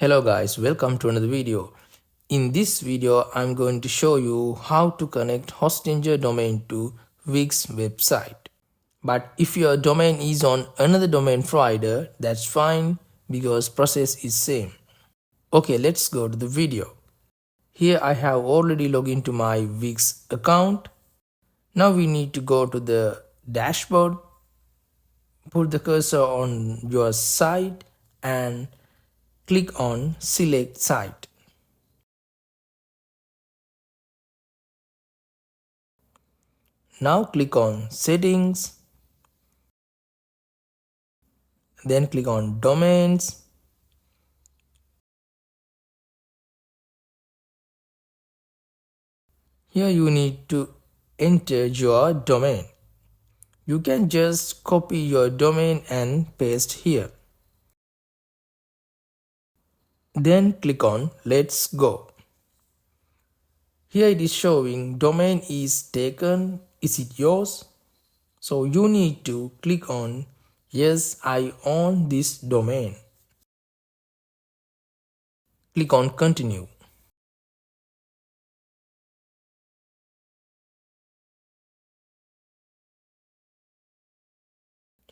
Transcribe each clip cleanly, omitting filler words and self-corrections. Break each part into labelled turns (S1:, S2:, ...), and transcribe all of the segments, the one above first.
S1: Hello guys, welcome to another video. In this video, I'm going to show you how to connect Hostinger domain to Wix website. But if your domain is on another domain provider, that's fine because process is same. Okay, let's go to the video. Here I have already logged into my Wix account. Now we need to go to the dashboard, put the cursor on your site and click on select site. Now click on settings, then click on domains. Here you need to enter your domain. You can just copy your domain and paste here. Then click on let's go. Here it is showing domain is taken. Is it yours? So you need to click on yes, I own this domain. Click on continue.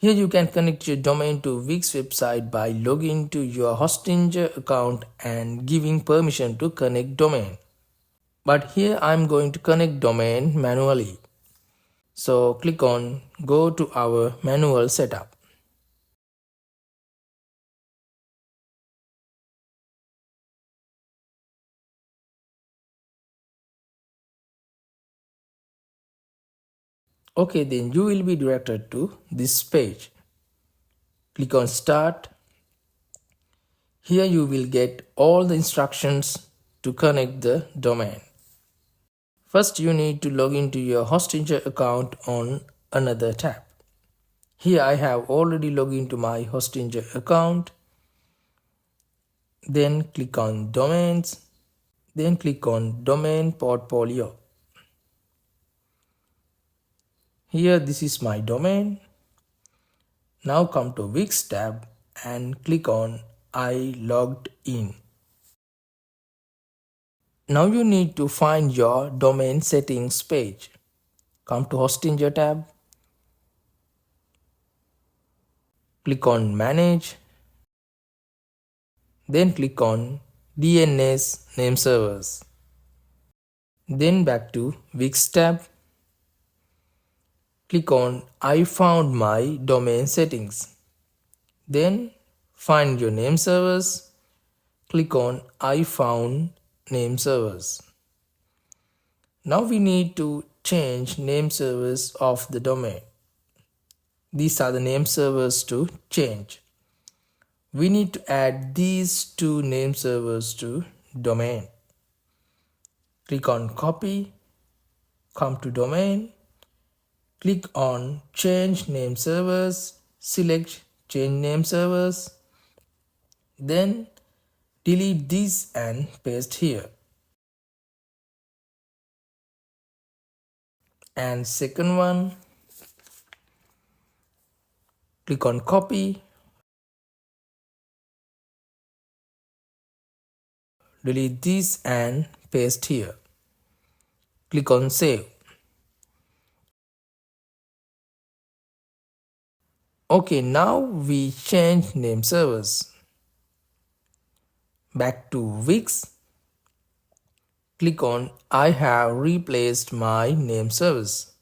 S1: Here you can connect your domain to Wix website by logging to your Hostinger account and giving permission to connect domain. But here I'm going to connect domain manually. So click on go to our manual setup. Okay, then you will be directed to this page. Click on start. Here you will get all the instructions to connect the domain. First you need to log into your Hostinger account on another tab. Here I have already logged into my Hostinger account. Then click on domains. Then click on domain portfolio. Here this is my domain. Now come to Wix tab and click on I logged in. Now you need to find your domain settings page. Come to Hostinger tab. Click on manage. Then click on DNS name servers. Then back to Wix tab. Click on I found my domain settings. Then find your name servers. Click on I found name servers. Now we need to change name servers of the domain. These are the name servers to change. We need to add these two name servers to domain. Click on copy. Come to domain. Click on change name servers, select change name servers, then delete this and paste here. And second one, click on copy, delete this and paste here. Click on save. Okay, now we change name servers. Back to Wix. Click on I have replaced my name servers.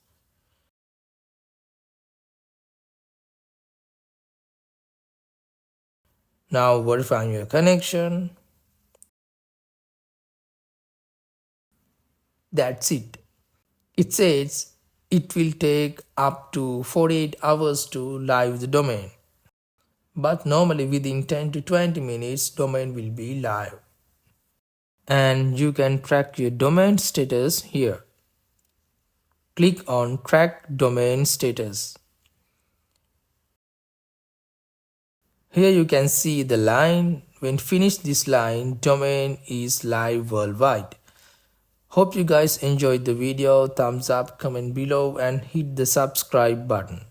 S1: Now verifying your connection. That's it. It says it will take up to 48 hours to live the domain. But normally within 10 to 20 minutes domain will be live. And you can track your domain status here. Click on track domain status. Here you can see the line. When finished this line, domain is live worldwide. Hope you guys enjoyed the video. Thumbs up, comment below and hit the subscribe button.